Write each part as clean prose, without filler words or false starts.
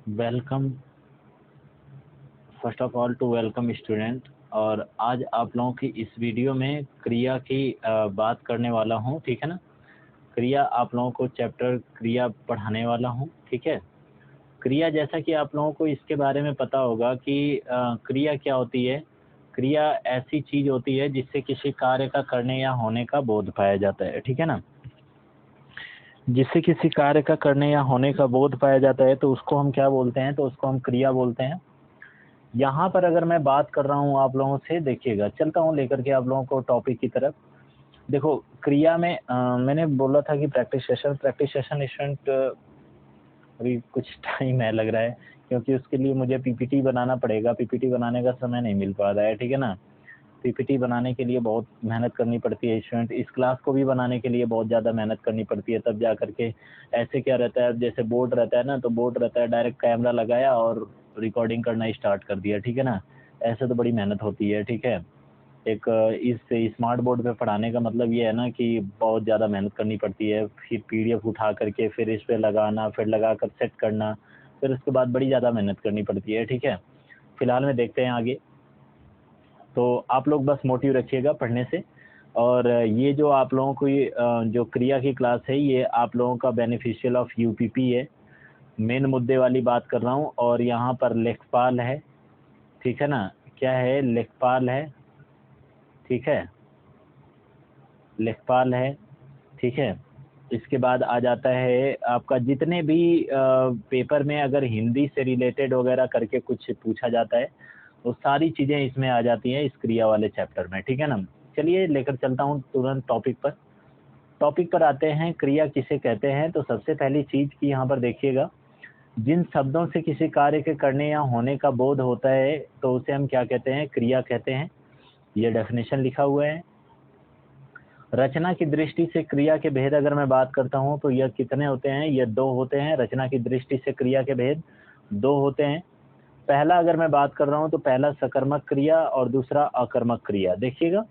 Welcome first of all to welcome student. और आज आप लोगों की इस वीडियो में क्रिया की बात करने वाला हूँ, ठीक है ना। क्रिया आप लोगों को चैप्टर क्रिया पढ़ाने वाला हूँ, ठीक है। क्रिया जैसा कि आप लोगों को इसके बारे में पता होगा कि क्रिया क्या होती है। क्रिया ऐसी चीज़ होती है जिससे किसी कार्य का करने या होने का बोध पाया जाता है, ठीक है ना। जिससे किसी कार्य का करने या होने का बोध पाया जाता है तो उसको हम क्या बोलते हैं, तो उसको हम क्रिया बोलते हैं। यहाँ पर अगर मैं बात कर रहा हूँ आप लोगों से, देखिएगा चलता हूँ लेकर के आप लोगों को टॉपिक की तरफ। देखो क्रिया में मैंने बोला था कि प्रैक्टिस सेशन स्टूडेंट अभी कुछ टाइम है लग रहा है, क्योंकि उसके लिए मुझे पीपीटी बनाना पड़ेगा। पीपीटी बनाने का समय नहीं मिल पा रहा है, ठीक है ना। पीपीटी बनाने के लिए बहुत मेहनत करनी पड़ती है स्टूडेंट। इस क्लास को भी बनाने के लिए बहुत ज़्यादा मेहनत करनी पड़ती है, तब जा करके। ऐसे क्या रहता है, जैसे बोर्ड रहता है ना, तो बोर्ड रहता है डायरेक्ट कैमरा लगाया और रिकॉर्डिंग करना स्टार्ट कर दिया, ठीक है ना। ऐसे तो बड़ी मेहनत होती है, ठीक है। एक इस स्मार्ट बोर्ड पे पढ़ाने का मतलब ये है ना कि बहुत ज़्यादा मेहनत करनी पड़ती है। फिर पीडीएफ उठा करके फिर इस पे लगाना, फिर लगा कर सेट करना, फिर उसके बाद बड़ी ज़्यादा मेहनत करनी पड़ती है, ठीक है। फिलहाल में देखते हैं आगे। तो आप लोग बस मोटिव रखिएगा पढ़ने से। और ये जो आप लोगों को जो क्रिया की क्लास है, ये आप लोगों का बेनिफिशियल ऑफ यूपीपी है। मेन मुद्दे वाली बात कर रहा हूँ। और यहाँ पर लेखपाल है, ठीक है ना। क्या है, लेखपाल है, ठीक है। लेखपाल है, ठीक है। इसके बाद आ जाता है आपका जितने भी पेपर में अगर हिंदी से रिलेटेड वगैरह करके कुछ पूछा जाता है, वो सारी चीज़ें इसमें आ जाती हैं इस क्रिया वाले चैप्टर में, ठीक है ना। चलिए लेकर चलता हूँ तुरंत टॉपिक पर आते हैं। क्रिया किसे कहते हैं, तो सबसे पहली चीज़ की यहाँ पर देखिएगा, जिन शब्दों से किसी कार्य के करने या होने का बोध होता है तो उसे हम क्या कहते हैं, क्रिया कहते हैं। ये डेफिनेशन लिखा हुआ है। रचना की दृष्टि से क्रिया के भेद अगर मैं बात करता हूँ तो यह कितने होते हैं, ये दो होते हैं। रचना की दृष्टि से क्रिया के भेद दो होते हैं। पहला अगर मैं बात कर रहा हूँ तो पहला सकर्मक क्रिया और दूसरा अकर्मक क्रिया। देखिएगा,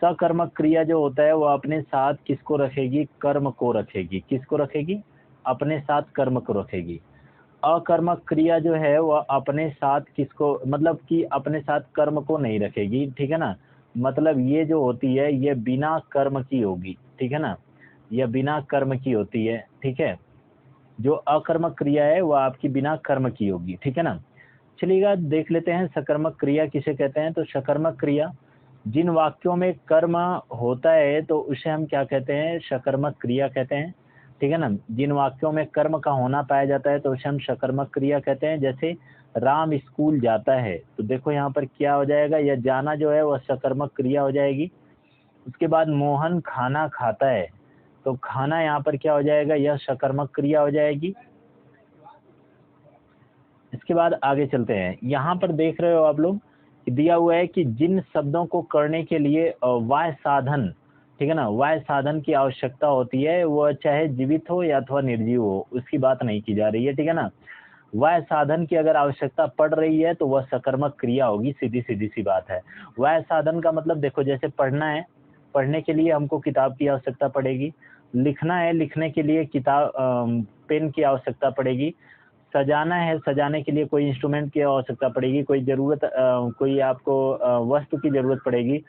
सकर्मक क्रिया जो होता है वो अपने साथ किसको रखेगी, कर्म को रखेगी। किसको रखेगी, अपने साथ कर्म को रखेगी। अकर्मक क्रिया जो है वह अपने साथ किसको, मतलब कि अपने साथ कर्म को नहीं रखेगी, ठीक है ना। मतलब ये जो होती है ये बिना कर्म की होगी, ठीक है ना। यह बिना कर्म की होती है, ठीक है। जो अकर्मक क्रिया है वह आपकी बिना कर्म की होगी, ठीक है ना। चलिएगा देख लेते हैं सकर्मक क्रिया किसे कहते हैं। तो सकर्मक क्रिया, जिन वाक्यों में कर्म होता है तो उसे हम क्या कहते हैं, सकर्मक क्रिया कहते हैं, ठीक है ना। जिन वाक्यों में कर्म का होना पाया जाता है तो उसे हम सकर्मक क्रिया कहते हैं। जैसे राम स्कूल जाता है, तो देखो यहाँ पर क्या हो जाएगा, यह जाना जो है वह सकर्मक क्रिया हो जाएगी। उसके बाद मोहन खाना खाता है, तो खाना यहाँ पर क्या हो जाएगा, यह सकर्मक क्रिया हो जाएगी। इसके बाद आगे चलते हैं। यहाँ पर देख रहे हो आप लोग, दिया हुआ है कि जिन शब्दों को करने के लिए वाय साधन, ठीक है ना, वाय साधन की आवश्यकता होती है, वह चाहे जीवित हो या अथवा निर्जीव हो, उसकी बात नहीं की जा रही है, ठीक है ना। वाय साधन की अगर आवश्यकता पड़ रही है तो वह सकर्मक क्रिया होगी, सीधी सीधी सी बात है। वाय साधन का मतलब देखो, जैसे पढ़ना है, पढ़ने के लिए हमको किताब की आवश्यकता पड़ेगी। लिखना है, लिखने के लिए किताब पेन की आवश्यकता पड़ेगी। सजाना है, सजाने के लिए कोई इंस्ट्रूमेंट की आवश्यकता पड़ेगी, कोई ज़रूरत कोई आपको वस्तु की ज़रूरत पड़ेगी।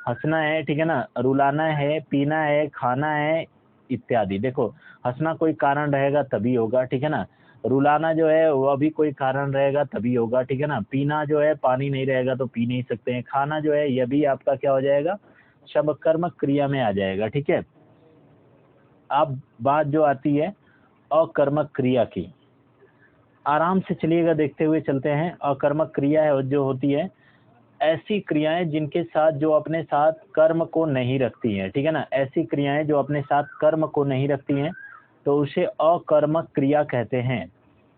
हँसना है, ठीक है ना, रुलाना है, पीना है, खाना है, इत्यादि। देखो हँसना कोई कारण रहेगा तभी होगा, ठीक है ना। रुलाना जो है वह भी कोई कारण रहेगा तभी होगा, ठीक है ना। पीना जो है, पानी नहीं रहेगा तो पी नहीं सकते हैं। खाना जो है यह भी आपका क्या हो जाएगा, सकर्मक क्रिया में आ जाएगा, ठीक है। अब बात जो आती है अकर्मक क्रिया की, आराम से चलिएगा, देखते हुए चलते हैं। अकर्मक क्रिया है जो होती है ऐसी क्रियाएं जिनके साथ जो अपने साथ कर्म को नहीं रखती हैं, ठीक है ना। ऐसी क्रियाएं जो अपने साथ कर्म को नहीं रखती हैं तो उसे अकर्मक क्रिया कहते हैं।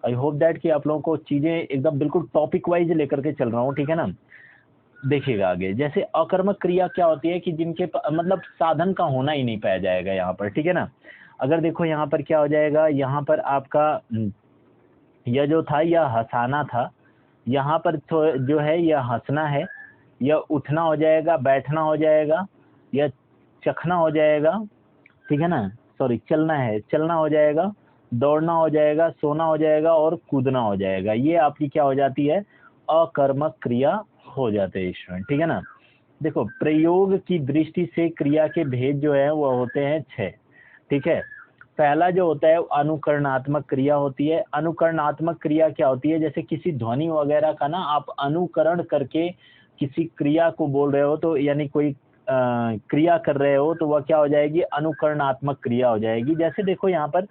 आई होप दैट कि आप लोगों को चीजें एकदम बिल्कुल टॉपिक वाइज लेकर के चल रहा हूँ, ठीक है ना। देखिएगा आगे, जैसे अकर्मक क्रिया क्या होती है कि जिनके मतलब साधन का होना ही नहीं पाया जाएगा यहाँ पर, ठीक है ना। अगर देखो यहाँ पर क्या हो जाएगा, यहाँ पर आपका यह जो था यह हंसाना था, यहाँ पर तो जो है यह हंसना है। यह उठना हो जाएगा, बैठना हो जाएगा, यह चखना हो जाएगा, ठीक है ना। सॉरी, चलना है, चलना हो जाएगा, दौड़ना हो जाएगा, सोना हो जाएगा और कूदना हो जाएगा। ये आपकी क्या हो जाती है, अकर्मक क्रिया हो जाते हैं स्टूडेंट, ठीक है ना। देखो प्रयोग की दृष्टि से क्रिया के भेद जो है वो होते हैं 6, ठीक है। पहला जो होता है अनुकरणात्मक क्रिया होती है। अनुकरणात्मक क्रिया क्या होती है, जैसे किसी ध्वनि वगैरह का ना आप अनुकरण करके किसी क्रिया को बोल रहे हो, तो यानी कोई क्रिया कर रहे हो, तो वह क्या हो जाएगी, अनुकरणात्मक क्रिया हो जाएगी। जैसे देखो यहाँ पर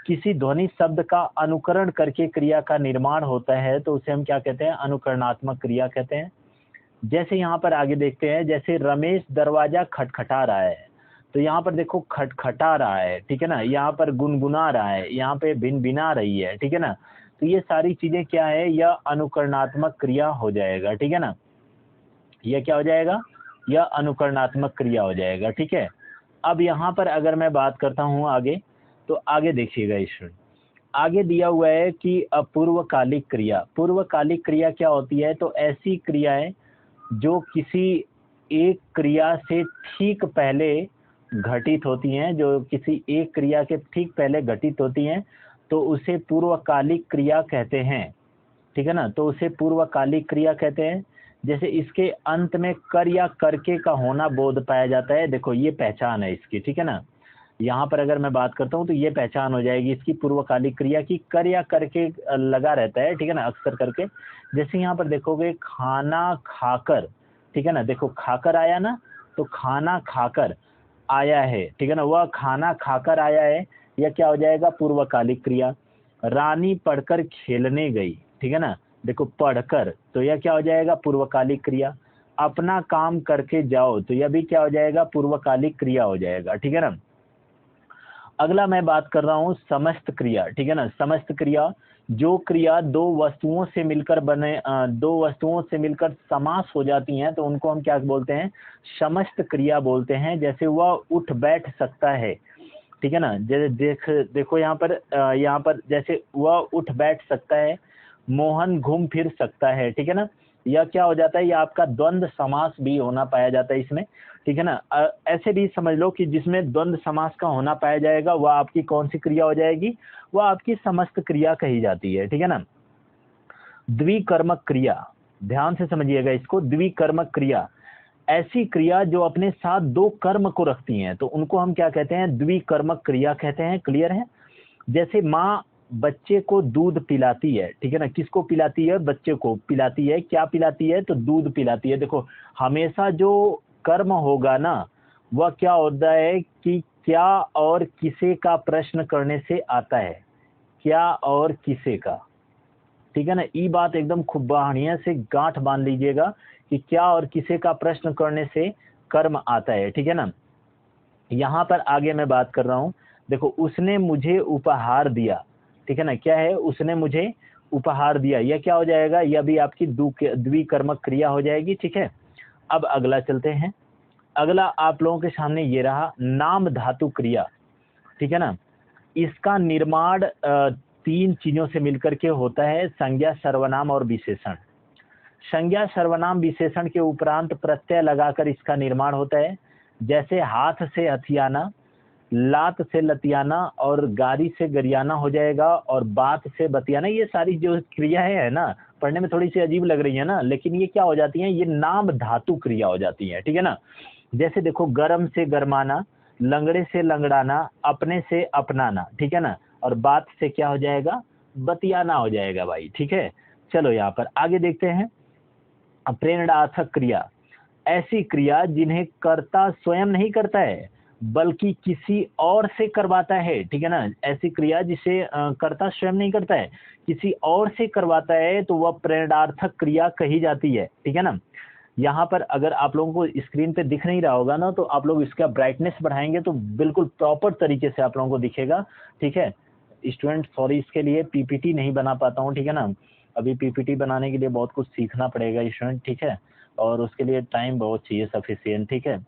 किसी ध्वनि शब्द का अनुकरण करके क्रिया का निर्माण होता है, तो उसे हम क्या कहते हैं, अनुकरणात्मक क्रिया कहते हैं। जैसे यहाँ पर आगे देखते हैं, जैसे रमेश दरवाजा खटखटा रहा है, तो यहाँ पर देखो खटखटा रहा है, ठीक है ना, यहाँ पर गुनगुना रहा है, यहाँ पे भिनभिना रही है, ठीक है ना। तो ये सारी चीजें क्या है, यह अनुकरणात्मक क्रिया हो जाएगा, ठीक है ना। यह क्या हो जाएगा, यह अनुकरणात्मक क्रिया हो जाएगा, ठीक है। अब यहाँ पर अगर मैं बात करता हूँ आगे, तो आगे देखिएगा स्टूडेंट, आगे दिया हुआ है कि अपूर्वकालिक क्रिया। पूर्वकालिक क्रिया क्या होती है, तो ऐसी क्रियाएं जो किसी एक क्रिया से ठीक पहले घटित होती हैं, जो किसी एक क्रिया के ठीक पहले घटित होती हैं, तो उसे पूर्वकालिक क्रिया कहते हैं, ठीक है ना। तो उसे पूर्वकालिक क्रिया कहते हैं। जैसे इसके अंत में कर या करके का होना बोध पाया जाता है, देखो ये पहचान है इसकी, ठीक है ना। यहाँ पर अगर मैं बात करता हूँ तो ये पहचान हो जाएगी इसकी पूर्वकालिक क्रिया की, कर या करके लगा रहता है, ठीक है ना, अक्सर करके। जैसे यहाँ पर देखोगे खाना खाकर, ठीक है ना, देखो खाकर आया ना, तो खाना खाकर आया है, ठीक है ना, वह खाना खाकर आया है, यह क्या हो जाएगा, पूर्वकालिक क्रिया। रानी पढ़कर खेलने गई, ठीक है ना, देखो पढ़कर, तो यह क्या हो जाएगा, पूर्वकालिक क्रिया। अपना काम करके जाओ, तो यह भी क्या हो जाएगा, पूर्वकालिक क्रिया हो जाएगा, ठीक है ना। अगला मैं बात कर रहा हूँ समस्त क्रिया, ठीक है ना। समस्त क्रिया, जो क्रिया दो वस्तुओं से मिलकर दो वस्तुओं से मिलकर समास हो जाती हैं, तो उनको हम क्या बोलते हैं, समस्त क्रिया बोलते हैं। जैसे वह उठ बैठ सकता है, ठीक है ना, जैसे देखो यहाँ पर जैसे वह उठ बैठ सकता है, मोहन घूम फिर सकता है, ठीक है ना। यह क्या हो जाता है, यह आपका द्वंद्व समास भी होना पाया जाता है इसमें, ठीक है ना। ऐसे भी समझ लो कि जिसमें द्वंद्व समास का होना पाया जाएगा, वह आपकी कौन सी क्रिया हो जाएगी, वह आपकी समस्त क्रिया कही जाती है, ठीक है ना। द्विकर्मक क्रिया, ध्यान से समझिएगा इसको, द्विकर्मक क्रिया, ऐसी क्रिया जो अपने साथ दो कर्म को रखती हैं, तो उनको हम क्या कहते हैं, द्विकर्मक क्रिया कहते हैं। क्लियर है। जैसे माँ बच्चे को दूध पिलाती है, ठीक है ना, किसको पिलाती है, बच्चे को पिलाती है, क्या पिलाती है, तो दूध पिलाती है। देखो हमेशा जो कर्म होगा ना, वह क्या होता है कि क्या और किसे का प्रश्न करने से आता है, क्या और किसे का, ठीक है ना। ये बात एकदम खूब बढ़िया से गांठ बांध लीजिएगा कि क्या और किसे का प्रश्न करने से कर्म आता है, ठीक है ना। यहाँ पर आगे मैं बात कर रहा हूँ, देखो उसने मुझे उपहार दिया, ठीक है ना, क्या है, उसने मुझे उपहार दिया, यह क्या हो जाएगा, यह भी आपकी द्विकर्मक क्रिया हो जाएगी, ठीक है। अब अगला चलते हैं। अगला आप लोगों के सामने ये रहा नाम धातु क्रिया, ठीक है ना। इसका निर्माण तीन चीजों से मिलकर के होता है, संज्ञा, सर्वनाम और विशेषण। संज्ञा, सर्वनाम, विशेषण के उपरांत प्रत्यय लगाकर इसका निर्माण होता है। जैसे हाथ से हथियाना, लात से लतियाना और गाड़ी से गरियाना हो जाएगा, और बात से बतियाना। ये सारी जो क्रियाएं है ना, पढ़ने में थोड़ी सी अजीब लग रही है ना, लेकिन ये क्या हो जाती हैं, ये नाम धातु क्रिया हो जाती है, ठीक है ना। जैसे देखो गरम से गरमाना, लंगड़े से लंगड़ाना, अपने से अपनाना, ठीक है ना, और बात से क्या हो जाएगा, बतियाना हो जाएगा भाई, ठीक है। चलो यहाँ पर आगे देखते हैं। प्रेरणार्थक क्रिया, ऐसी क्रिया जिन्हें कर्ता स्वयं नहीं करता है बल्कि किसी और से करवाता है, ठीक है ना। ऐसी क्रिया जिसे कर्ता स्वयं नहीं करता है, किसी और से करवाता है, तो वह प्रेरणार्थक क्रिया कही जाती है, ठीक है ना। यहाँ पर अगर आप लोगों को स्क्रीन पे दिख नहीं रहा होगा ना, तो आप लोग इसका ब्राइटनेस बढ़ाएंगे तो बिल्कुल प्रॉपर तरीके से आप लोगों को दिखेगा, ठीक है। स्टूडेंट सॉरी इसके लिए पीपीटी नहीं बना पाता हूँ, ठीक है ना। अभी पीपीटी बनाने के लिए बहुत कुछ सीखना पड़ेगा स्टूडेंट, ठीक है, और उसके लिए टाइम बहुत चाहिए सफिशिएंट, ठीक है।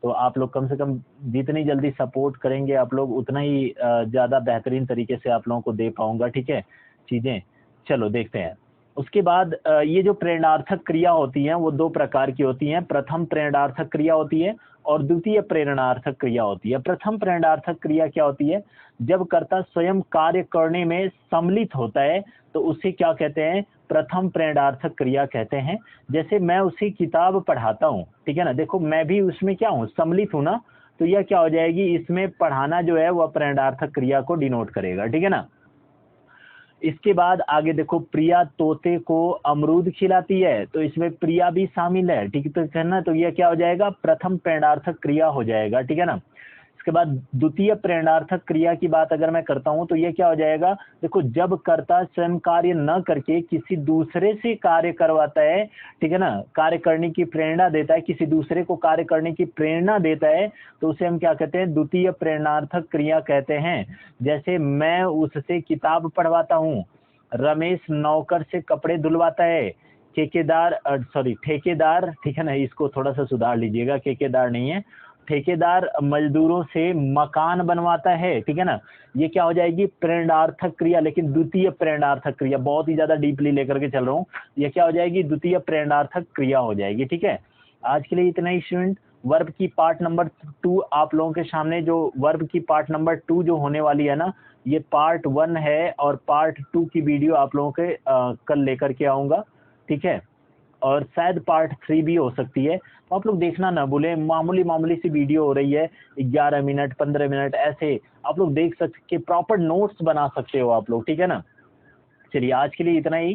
तो आप लोग कम से कम जितनी जल्दी सपोर्ट करेंगे आप लोग, उतना ही ज़्यादा बेहतरीन तरीके से आप लोगों को दे पाऊंगा, ठीक है चीज़ें। चलो देखते हैं। उसके बाद ये जो प्रेरणार्थक क्रिया होती हैं वो दो प्रकार की होती हैं। प्रथम प्रेरणार्थक क्रिया होती है और द्वितीय प्रेरणार्थक क्रिया होती है। प्रथम प्रेरणार्थक क्रिया क्या होती है? जब कर्ता स्वयं कार्य करने में सम्मिलित होता है तो उसे क्या कहते हैं? प्रथम प्रेरणार्थक क्रिया कहते हैं। जैसे मैं उसे किताब पढ़ाता हूँ, ठीक है ना, देखो मैं भी उसमें क्या हूँ? सम्मिलित हूँ ना, तो यह क्या हो जाएगी? इसमें पढ़ाना जो है वह प्रेरणार्थक क्रिया को डिनोट करेगा, ठीक है ना। इसके बाद आगे देखो, प्रिया तोते को अमरूद खिलाती है, तो इसमें प्रिया भी शामिल है, ठीक है, तो ना, तो यह क्या हो जाएगा? प्रथम प्रेरणार्थक क्रिया हो जाएगा, ठीक है ना। इसके बाद द्वितीय प्रेरणार्थक क्रिया की बात अगर मैं करता हूं तो यह क्या हो जाएगा? देखो, जब कर्ता स्वयं कार्य न करके किसी दूसरे से कार्य करवाता है, ठीक है ना, कार्य करने की प्रेरणा देता है, किसी दूसरे को कार्य करने की प्रेरणा देता है, तो उसे हम क्या कहते हैं? द्वितीय प्रेरणार्थक क्रिया कहते हैं। जैसे मैं उससे किताब पढ़वाता हूँ, रमेश नौकर से कपड़े धुलवाता है, ठेकेदार, ठीक है ना, इसको थोड़ा सा सुधार लीजिएगा, ठेकेदार नहीं है, ठेकेदार मजदूरों से मकान बनवाता है, ठीक है ना। ये क्या हो जाएगी? प्रेरणार्थक क्रिया, लेकिन द्वितीय प्रेरणार्थक क्रिया, बहुत ही ज्यादा डीपली लेकर के चल रहा हूँ। ये क्या हो जाएगी? द्वितीय प्रेरणार्थक क्रिया हो जाएगी, ठीक है। आज के लिए इतना ही स्टूडेंट। वर्ब की पार्ट नंबर 2 आप लोगों के सामने, जो वर्ब की पार्ट नंबर 2 जो होने वाली है ना, ये पार्ट 1 है और पार्ट 2 की वीडियो आप लोगों के कल लेकर के आऊंगा, ठीक है। और शायद पार्ट 3 भी हो सकती है, तो आप लोग देखना ना भूलें। मामूली सी वीडियो हो रही है, 11 मिनट 15 मिनट ऐसे आप लोग देख सकते, प्रॉपर नोट्स बना सकते हो आप लोग, ठीक है ना। चलिए आज के लिए इतना ही,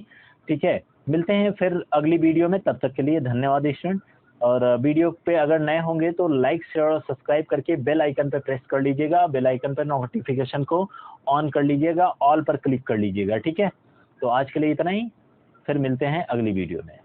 ठीक है, मिलते हैं फिर अगली वीडियो में। तब तक के लिए धन्यवाद स्टूडेंट। और वीडियो पे अगर नए होंगे तो लाइक शेयर और सब्सक्राइब करके बेल आइकन पे प्रेस कर लीजिएगा, बेल आइकन पे नोटिफिकेशन को ऑन कर लीजिएगा, ऑल पर क्लिक कर लीजिएगा, ठीक है। तो आज के लिए इतना ही, फिर मिलते हैं अगली वीडियो में।